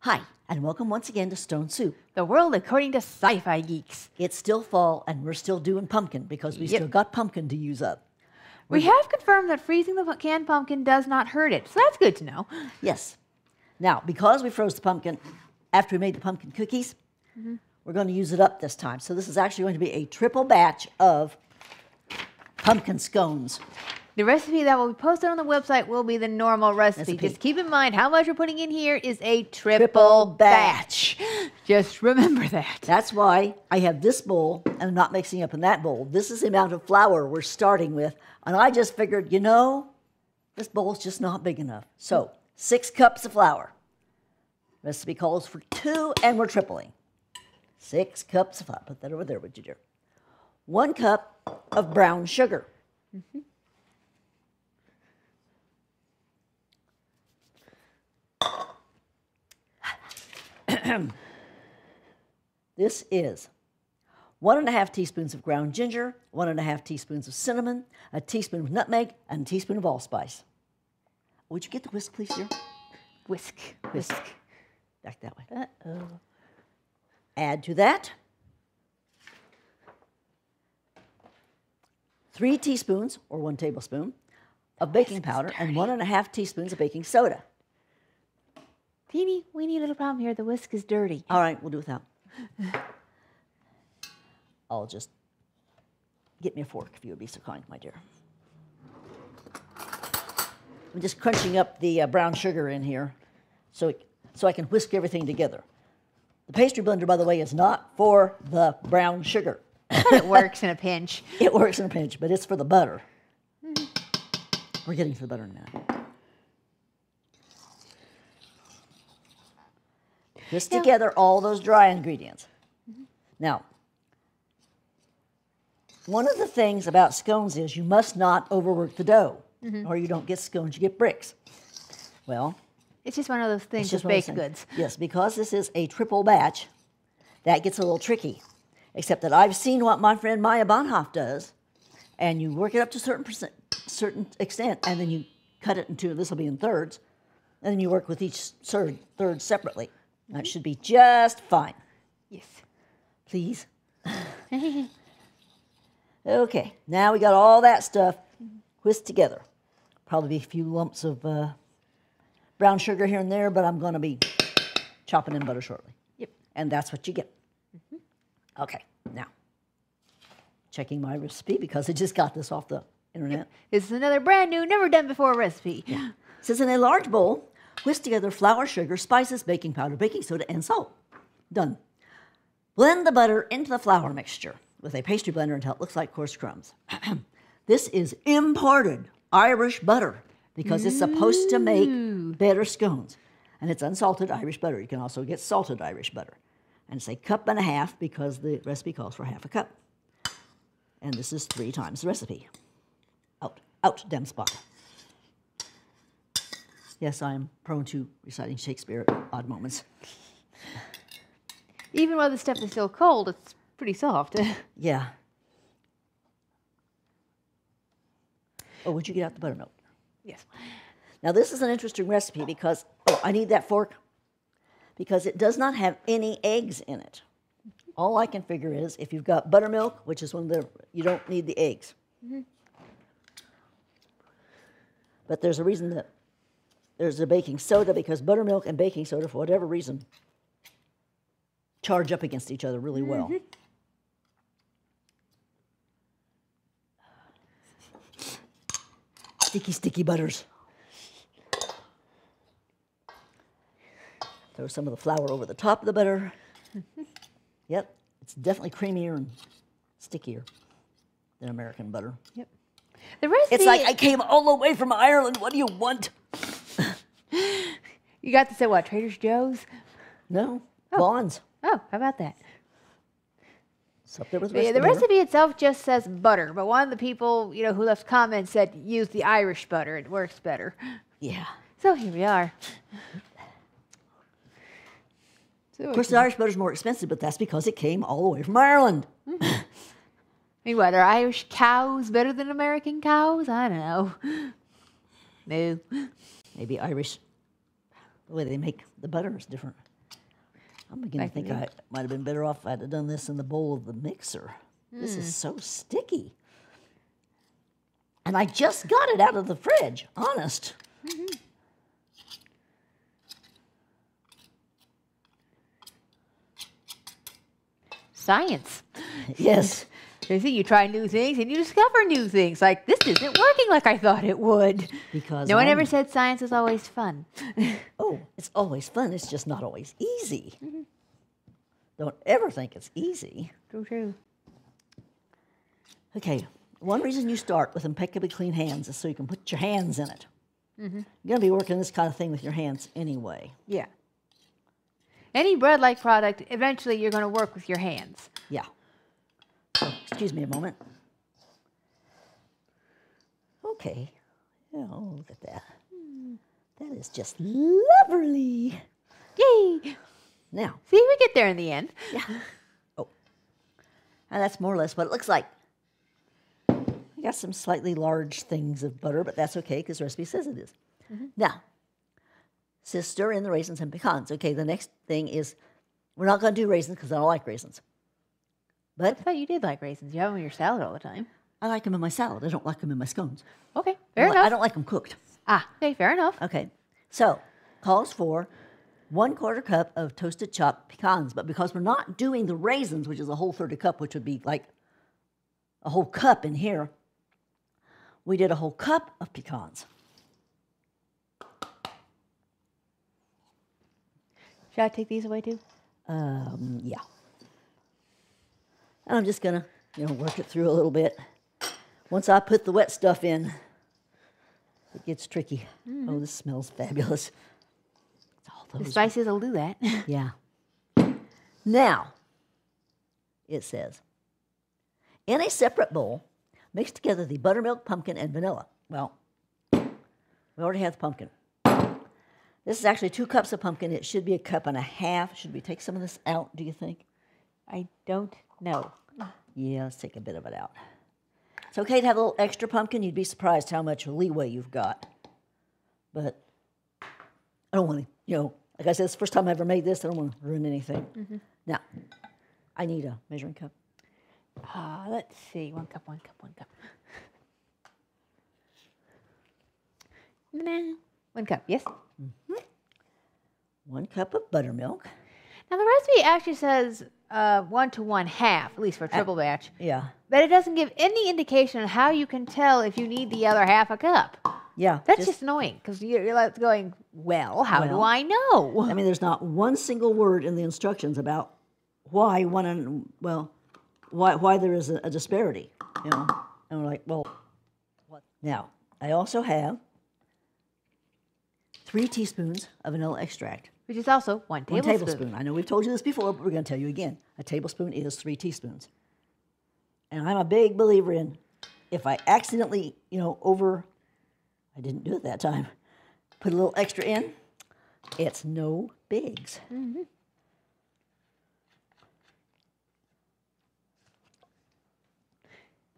Hi, and welcome once again to Stone Soup. The world according to sci-fi geeks. It's still fall, and we're still doing pumpkin because we still got pumpkin to use up. We have confirmed that freezing the canned pumpkin does not hurt it, so that's good to know. Yes. Now, because we froze the pumpkin after we made the pumpkin cookies, we're going to use it up this time. So this is actually going to be a triple batch of pumpkin scones. The recipe that will be posted on the website will be the normal recipe. Just keep in mind how much we're putting in here is a triple batch. Just remember that. That's why I have this bowl and I'm not mixing up in that bowl. This is the amount of flour we're starting with. And I just figured, you know, this bowl's just not big enough. So 6 cups of flour. Recipe calls for 2 and we're tripling. 6 cups of flour. Put that over there, would you dear? 1 cup of brown sugar. This is 1½ teaspoons of ground ginger, 1½ teaspoons of cinnamon, a teaspoon of nutmeg, and a teaspoon of allspice. Would you get the whisk, please, dear? Whisk. Back that way. Uh-oh. Add to that 3 teaspoons, or 1 tablespoon, of baking powder and 1½ teaspoons of baking soda. Teeny, weeny little problem here. The whisk is dirty. All right, we'll do without. I'll just get me a fork if you would be so kind, my dear. I'm just crunching up the brown sugar in here so I can whisk everything together. The pastry blender, by the way, is not for the brown sugar. But it works in a pinch. It works in a pinch, but it's for the butter. We're getting to the butter now. Whisk together all those dry ingredients. Now, one of the things about scones is you must not overwork the dough, or you don't get scones, you get bricks. Well, it's just one of those things with baked goods. Yes, because this is a triple batch, that gets a little tricky. Except that I've seen what my friend Maya Bonhoff does, and you work it up to a certain extent, and then you cut it into, this will be in thirds, and then you work with each third separately. That should be just fine. Yes. Please. Okay, now we got all that stuff whisked together. Probably a few lumps of brown sugar here and there, but I'm going to be chopping in butter shortly. Yep. And that's what you get. Okay, now, checking my recipe because I just got this off the internet. Yep. This is another brand new, never done before recipe. Yeah. It says in a large bowl, whisk together flour, sugar, spices, baking powder, baking soda, and salt. Done. Blend the butter into the flour mixture with a pastry blender until it looks like coarse crumbs. This is imported Irish butter because it's supposed to make better scones. And it's unsalted Irish butter. You can also get salted Irish butter. And it's 1.5 cups because the recipe calls for ½ cup. And this is 3 times the recipe. Out, damn spot. Yes, I am prone to reciting Shakespeare at odd moments. Even while the stuff is still cold, it's pretty soft. Yeah. Oh, would you get out the buttermilk? Yes. Now, this is an interesting recipe because, I need that fork, because it does not have any eggs in it. All I can figure is if you've got buttermilk, which is one of the, you don't need the eggs. But there's a reason that there's a baking soda because buttermilk and baking soda, for whatever reason, charge up against each other really well. Sticky, sticky butters. Throw some of the flour over the top of the butter. Yep, it's definitely creamier and stickier than American butter. Yep. The recipe. It's like I came all the way from Ireland. What do you want? You got this at what, Trader Joe's? No, Vaughn's. Oh, how about that? It's up there with The recipe itself just says butter, but one of the people, who left comments said use the Irish butter. It works better. Yeah. So here we are. Of course, the Irish butter is more expensive, but that's because it came all the way from Ireland. I mean, what, are Irish cows better than American cows? I don't know. No. Maybe Irish The way they make the butter is different. I'm beginning to think I might have been better off if I had done this in the bowl of the mixer. This is so sticky. And I just got it out of the fridge, honest. Science. Yes. You see, you try new things and you discover new things. Like, this isn't working like I thought it would. Because no one ever said science was always fun. Oh, it's always fun. It's just not always easy. Don't ever think it's easy. True. Okay, one reason you start with impeccably clean hands is so you can put your hands in it. You're going to be working this kind of thing with your hands anyway. Yeah. Any bread-like product, eventually you're going to work with your hands. Yeah. So, excuse me a moment. Okay. Oh, look at that. That is just lovely. Yay! Now. See, we get there in the end. Yeah. Oh. And that's more or less what it looks like. I got some slightly large things of butter, but that's okay because the recipe says it is. Now, stir in the raisins and pecans. Okay, the next thing is we're not going to do raisins because I don't like raisins. But I thought you did like raisins. You have them in your salad all the time. I like them in my salad. I don't like them in my scones. Okay, fair enough. I don't like them cooked. Ah, okay, fair enough. Okay, so calls for 1/4 cup of toasted chopped pecans. But because we're not doing the raisins, which is a whole third a cup, which would be like a whole cup in here, we did a whole cup of pecans. Should I take these away too? Yeah. And I'm just gonna, work it through a little bit. Once I put the wet stuff in, it gets tricky. Oh, this smells fabulous. The spices will do that. Yeah. Now, it says, in a separate bowl, mix together the buttermilk, pumpkin, and vanilla. Well, we already have the pumpkin. This is actually 2 cups of pumpkin. It should be 1.5 cups. Should we take some of this out, do you think? I don't know. Yeah, let's take a bit of it out. It's okay to have a little extra pumpkin. You'd be surprised how much leeway you've got. But I don't want to, like I said, it's the first time I ever made this. I don't want to ruin anything. Now, I need a measuring cup. Let's see. 1 cup. 1 cup, yes? 1 cup of buttermilk. Now, the recipe actually says 1 to 1/2, at least for a triple batch. Yeah. But it doesn't give any indication on how you can tell if you need the other 1/2 cup. Yeah. That's just annoying, because you're like going, well, how do I know? I mean, there's not one single word in the instructions about why why there is a disparity, And we're like, well, what? Now, I also have 3 teaspoons of vanilla extract. Which is also 1 tablespoon. 1 tablespoon. I know we've told you this before, but we're going to tell you again. A tablespoon is 3 teaspoons. And I'm a big believer in if I accidentally, I didn't do it that time, put a little extra in, it's no bigs.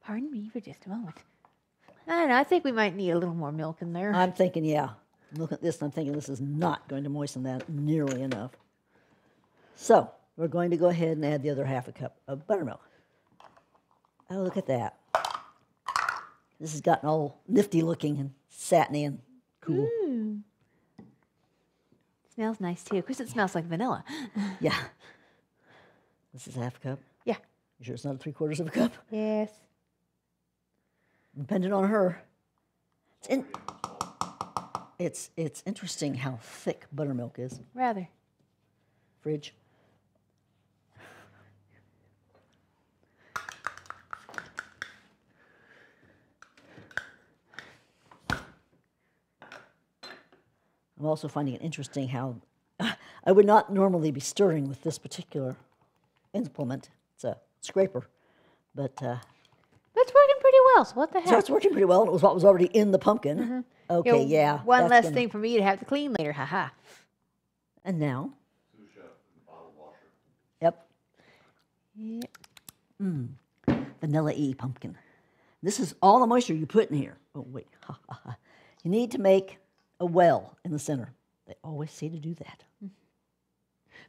Pardon me for just a moment. I don't know. I think we might need a little more milk in there. I'm thinking, yeah. Look at this, and I'm thinking this is not going to moisten that nearly enough. So we're going to go ahead and add the other 1/2 cup of buttermilk. Oh, look at that. This has gotten all nifty looking and satiny and cool. Smells nice too. Of course, it smells like vanilla. Yeah. This is 1/2 cup. Yeah. You sure it's not 3/4 cup? Yes. Depending on her. It's interesting how thick buttermilk is. Rather. Fridge. I'm also finding it interesting how I would not normally be stirring with this particular implement. It's a scraper, but that's working pretty well. So what the heck? So it's working pretty well, and it was what was already in the pumpkin. Okay, yeah. One less thing for me to have to clean later. Haha. And now. Sous chef and bottle washer. Yep. Vanilla E pumpkin. This is all the moisture you put in here. Oh wait. You need to make a well in the center. They always say to do that.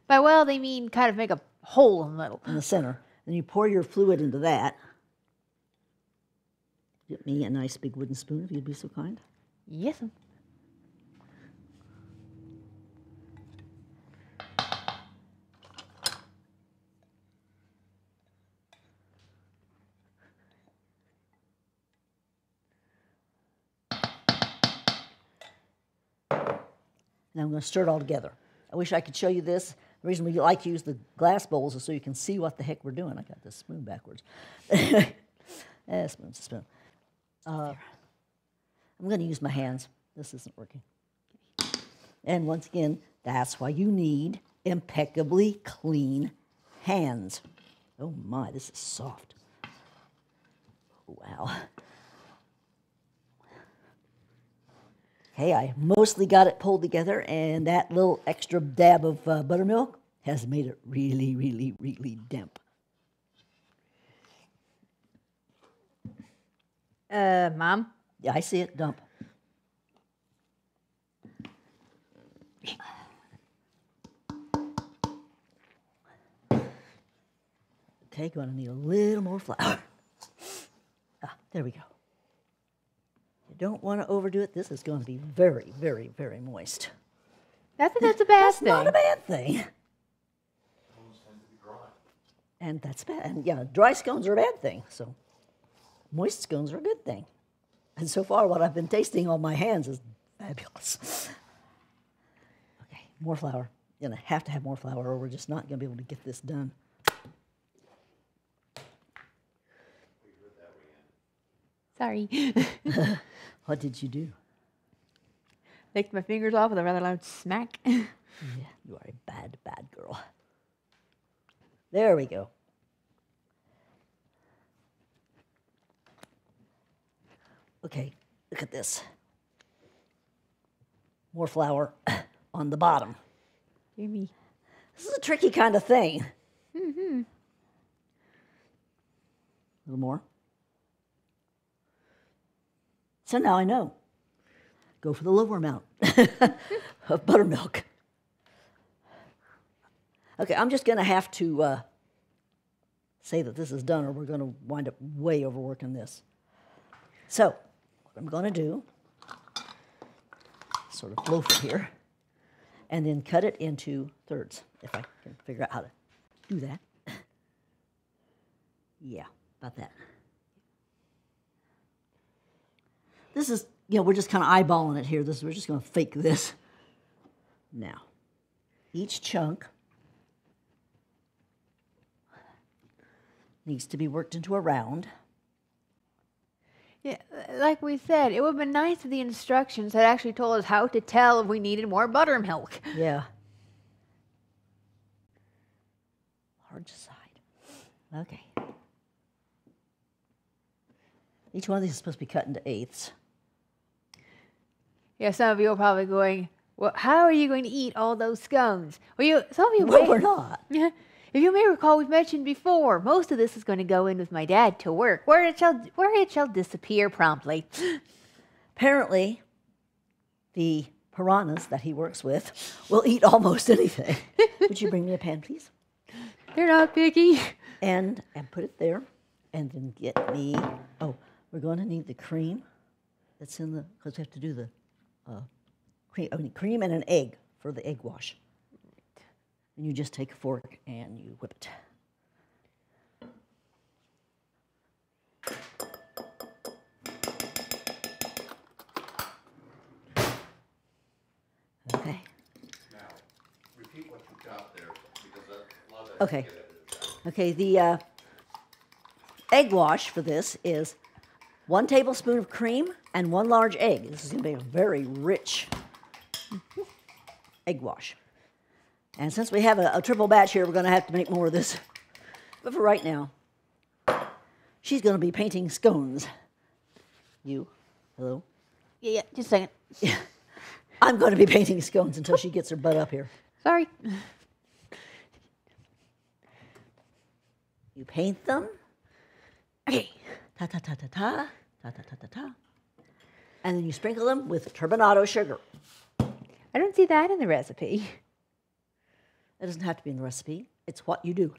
By well, they mean kind of make a hole in the middle. In the center. Then you pour your fluid into that. Get me a nice big wooden spoon, if you'd be so kind. Yes, ma'am. Now I'm going to stir it all together. I wish I could show you this. The reason we like to use the glass bowls is so you can see what the heck we're doing. I got this spoon backwards. Spoon's a spoon. I'm going to use my hands. This isn't working. And once again, that's why you need impeccably clean hands. Oh my, this is soft. Wow. Okay, I mostly got it pulled together, and that little extra dab of buttermilk has made it really, really, really damp. Mom? Yeah, I see it. Dump. Okay, going to need a little more flour. There we go. You don't want to overdo it. This is going to be very, very, very moist. That's a bad That's thing. not a bad thing. Scones tend to be dry. And that's bad. And yeah, dry scones are a bad thing. So moist scones are a good thing. And so far, what I've been tasting on my hands is fabulous. Okay, more flour. You're going to have more flour, or we're just not going to be able to get this done. Sorry. What did you do? Licked my fingers off with a rather loud smack. Yeah, you are a bad, bad girl. There we go. Okay, look at this. More flour on the bottom. Gimme. This is a tricky kind of thing. A little more. So now I know. Go for the lower amount of buttermilk. Okay, I'm just going to have to say that this is done, or we're going to wind up way overworking this. So, what I'm going to do, sort of loaf it here, and then cut it into thirds, if I can figure out how to do that. Yeah, about that. This is, we're just kind of eyeballing it here. We're just going to fake this. Now, each chunk needs to be worked into a round. Yeah, like we said, it would have been nice if the instructions had actually told us how to tell if we needed more buttermilk. Yeah. Large side. Okay. Each one of these is supposed to be cut into eighths. Yeah, some of you are probably going, well, how are you going to eat all those scones? Well, some of you Well, may, we're not. if you may recall, we've mentioned before, most of this is going to go in with my dad to work, where it shall disappear promptly. Apparently, the piranhas that he works with will eat almost anything. Would you bring me a pan, please? They're not picky. And put it there, and then get me, we're going to need the cream that's in because we have to do the cream and an egg for the egg wash. And you just take a fork and you whip it. Okay. Now, repeat what you've got there, because a lot of that. Okay. Okay, the egg wash for this is 1 tablespoon of cream and 1 large egg. This is going to be a very rich egg wash. And since we have a triple batch here, we're going to have to make more of this. But for right now, she's going to be painting scones. You, hello? Yeah, just a second. Yeah. I'm going to be painting scones until she gets her butt up here. Sorry. You paint them. Okay. Ta ta ta ta ta ta ta ta ta ta. And then you sprinkle them with turbinado sugar. I don't see that in the recipe. It doesn't have to be in the recipe. It's what you do.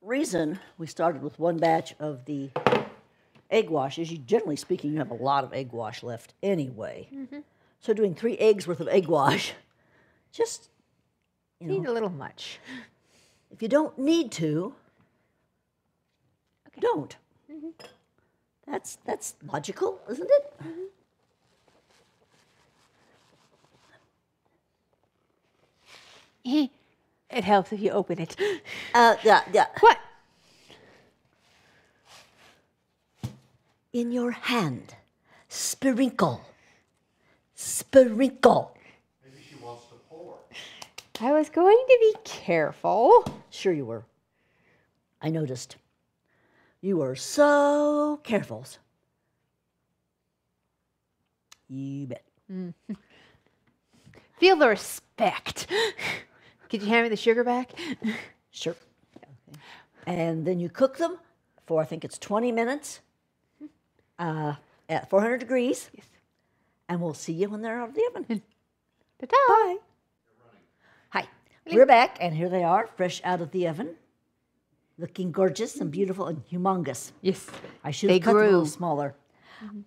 Reason we started with one batch of the egg wash is, generally speaking, you have a lot of egg wash left anyway. So doing 3 eggs worth of egg wash, just, Need a little much. if you don't need to, don't. That's logical, isn't it? It helps if you open it. Yeah. What? In your hand, sprinkle. Sprinkle. Maybe she wants to pour. I was going to be careful. Sure you were. I noticed. You were so careful. You bet. Feel the respect. Could you hand me the sugar back? Sure. Okay. And then you cook them for, I think it's 20 minutes at 400 degrees. Yes. And we'll see you when they're out of the oven. Ta-ta. Bye. Hi. We're back, and here they are, fresh out of the oven. Looking gorgeous and beautiful and humongous. Yes. I should have cut them a little smaller.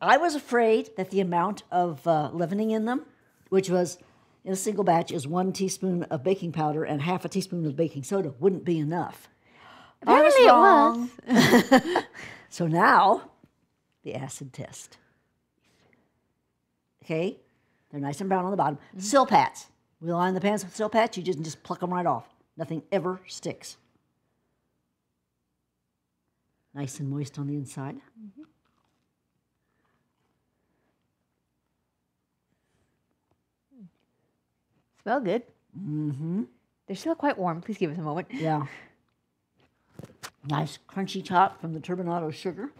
I was afraid that the amount of leavening in them, which was in a single batch, is 1 teaspoon of baking powder and half a teaspoon of baking soda, wouldn't be enough. Apparently it was. So now, the acid test. Okay, they're nice and brown on the bottom. Silpats. We line the pans with silpats. You just pluck them right off. Nothing ever sticks. Nice and moist on the inside. Smell good. They're still quite warm. Please give us a moment. Yeah. Nice crunchy top from the turbinado sugar,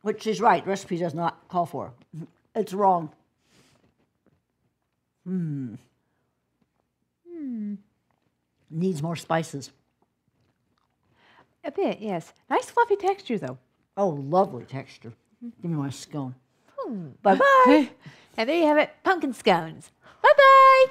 which is right. Recipe does not call for. It's wrong. Needs more spices. A bit, yes. Nice fluffy texture, though. Oh, lovely texture. Give me my scone. Bye-bye. And there you have it, pumpkin scones. Bye-bye.